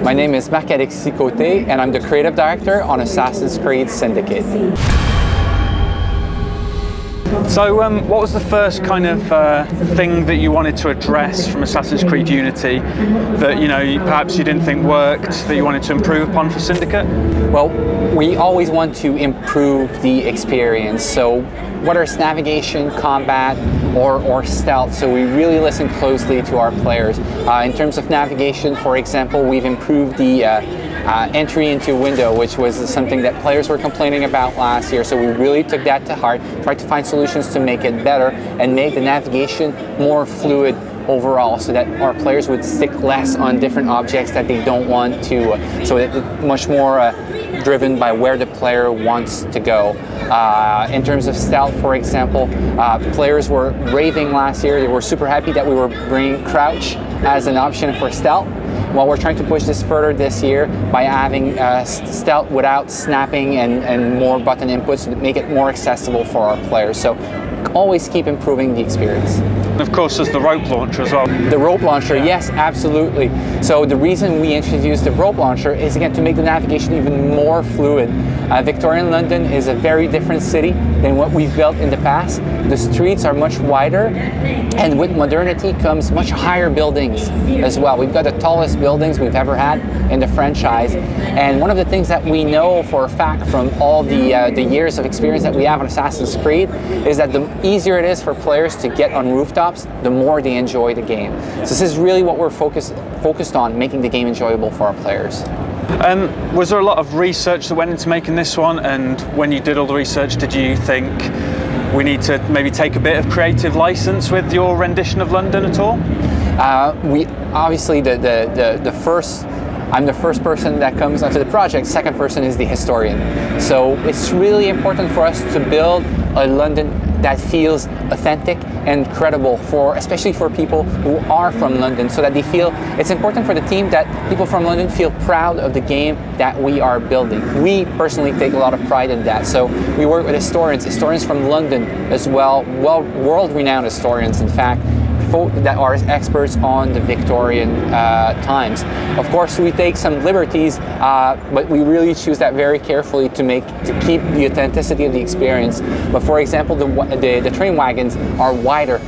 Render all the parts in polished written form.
My name is Syndicate, and I'm the creative director on Assassin's Creed Syndicate. So what was the first kind of thing that you wanted to address from Assassin's Creed Unity that, you know, perhaps you didn't think worked, that you wanted to improve upon for Syndicate? Well, we always want to improve the experience, so whether it's navigation, combat, or stealth, so we really listen closely to our players. In terms of navigation, for example, we've improved the entry into window, which was something that players were complaining about last year, so we really took that to heart, tried to find solutions to make it better and make the navigation more fluid overall, so that our players would stick less on different objects that they don't want to, so it's much more driven by where the player wants to go. In terms of stealth, for example, players were raving last year. They were super happy that we were bringing crouch as an option for stealth. Well, we're trying to push this further this year by having stealth without snapping and more button inputs to make it more accessible for our players. So always keep improving the experience. Of course, there's the rope launcher as well. The rope launcher, yes, absolutely. So the reason we introduced the rope launcher is, again, to make the navigation even more fluid. Victorian London is a very different city than what we've built in the past. The streets are much wider, and with modernity comes much higher buildings as well. We've got the tallest buildings we've ever had in the franchise, and one of the things that we know for a fact from all the years of experience that we have on Assassin's Creed is that the easier it is for players to get on rooftops, the more they enjoy the game. So this is really what we're focused on, making the game enjoyable for our players. Was there a lot of research that went into making this one, and when you did all the research, did you think we need to maybe take a bit of creative license with your rendition of London at all? We obviously I'm the first person that comes onto the project. Second person is the historian. So it's really important for us to build a London that feels authentic and credible, especially for people who are from London, so that they feel, it's important for the team that people from London feel proud of the game that we are building. We personally take a lot of pride in that. So we work with historians from London as well, world-renowned historians, in fact, that are experts on the Victorian times. Of course, we take some liberties, but we really choose that very carefully to keep the authenticity of the experience. But for example, the train wagons are wider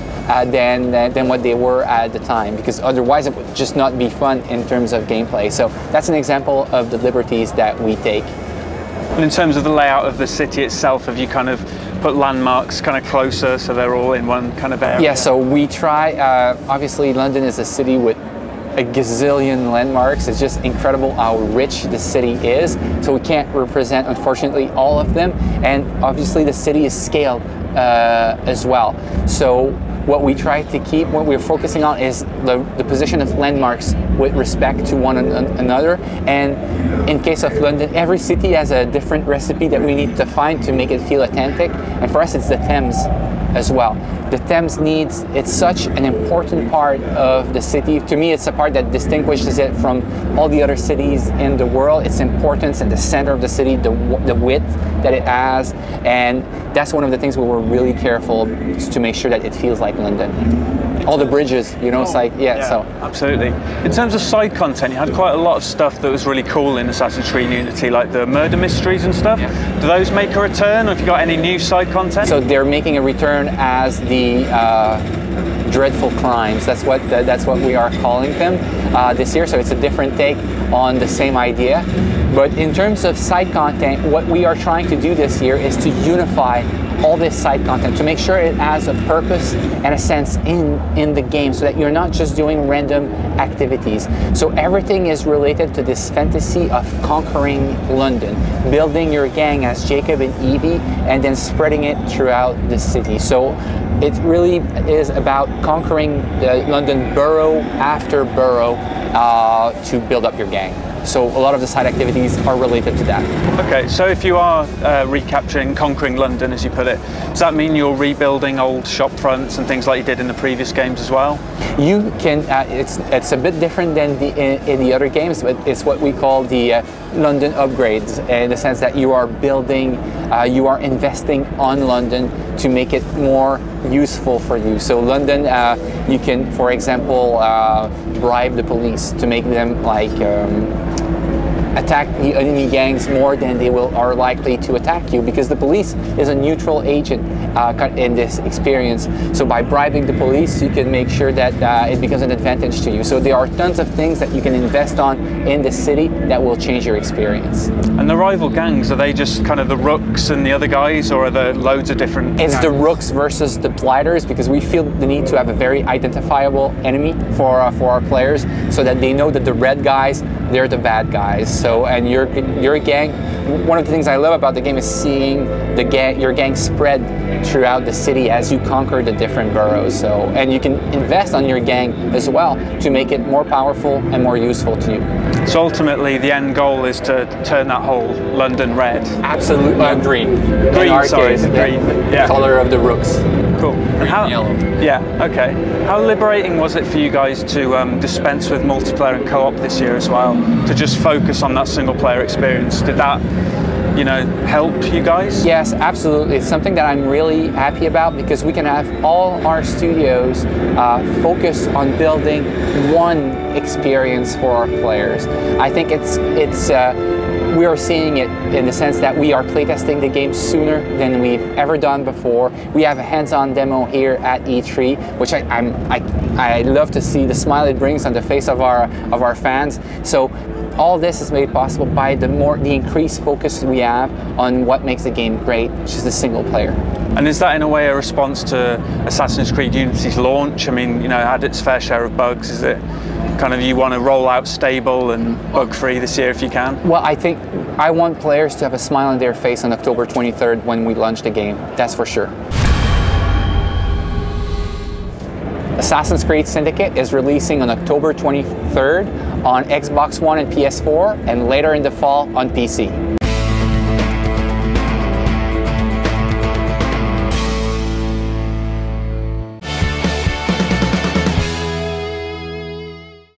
than what they were at the time, because otherwise it would just not be fun in terms of gameplay. So that's an example of the liberties that we take. And in terms of the layout of the city itself, have you kind of put landmarks kind of closer so they're all in one kind of area? Yeah, so we try, obviously London is a city with a gazillion landmarks. It's just incredible how rich the city is. So we can't represent, unfortunately, all of them. And obviously the city is scaled as well. So what we try to keep, what we're focusing on is the position of landmarks with respect to one another. And in case of London, every city has a different recipe that we need to find to make it feel authentic. And for us, it's the Thames as well. The Thames it's such an important part of the city. To me, it's a part that distinguishes it from all the other cities in the world. Its importance in the center of the city, the width that it has, and that's one of the things we were really careful to make sure that it feels like London. All the bridges, you know, it's like, yeah, so. Absolutely. In terms of side content, you had quite a lot of stuff that was really cool in Assassin's Creed Unity, like the murder mysteries and stuff. Yeah. Do those make a return, or have you got any new side content? So they're making a return as the dreadful crimes. That's what we are calling them this year. So it's a different take on the same idea. But in terms of side content, what we are trying to do this year is to unify all this side content to make sure it has a purpose and a sense in the game, so that you're not just doing random activities. So everything is related to this fantasy of conquering London, building your gang as Jacob and Evie, and then spreading it throughout the city. So it really is about conquering the London borough after borough to build up your gang. So a lot of the side activities are related to that. Okay, so if you are recapturing, conquering London, as you put it, does that mean you're rebuilding old shop fronts and things like you did in the previous games as well? You can, it's a bit different than in the other games, but it's what we call the London upgrades, in the sense that you are building, you are investing on London to make it more useful for you. So London, you can, for example, bribe the police to make them like attack the enemy gangs more than they are likely to attack you, because the police is a neutral agent in this experience. So by bribing the police, you can make sure that it becomes an advantage to you. So there are tons of things that you can invest on in the city that will change your experience. And the rival gangs, are they just kind of the Rooks and the other guys, or are there loads of different It's gangs? the Rooks versus the Blighters, because we feel the need to have a very identifiable enemy for our players, so that they know that the red guys, they're the bad guys. So, and your gang, one of the things I love about the game is seeing your gang spread throughout the city as you conquer the different boroughs. So, and you can invest on your gang as well to make it more powerful and more useful to you. So ultimately, the end goal is to turn that whole London red. Absolutely, green. Green, sorry, green. Yeah. Color of the Rooks. Cool. And how? Yellow. Yeah. Okay. How liberating was it for you guys to dispense with multiplayer and co-op this year as well? To just focus on that single-player experience? Did that, you know, help you guys? Yes, absolutely. It's something that I'm really happy about, because we can have all our studios focus on building one experience for our players. I think we are seeing it in the sense that we are playtesting the game sooner than we've ever done before. We have a hands-on demo here at E3, which I love to see the smile it brings on the face of our fans. So all this is made possible by the increased focus we have on what makes the game great, which is the single player. And is that in a way a response to Assassin's Creed Unity's launch? I mean, you know, it had its fair share of bugs. Is it kind of you want to roll out stable and bug-free this year if you can? Well, I think I want players to have a smile on their face on October 23rd when we launch the game. That's for sure. Assassin's Creed Syndicate is releasing on October 23rd on Xbox One and PS4, and later in the fall on PC.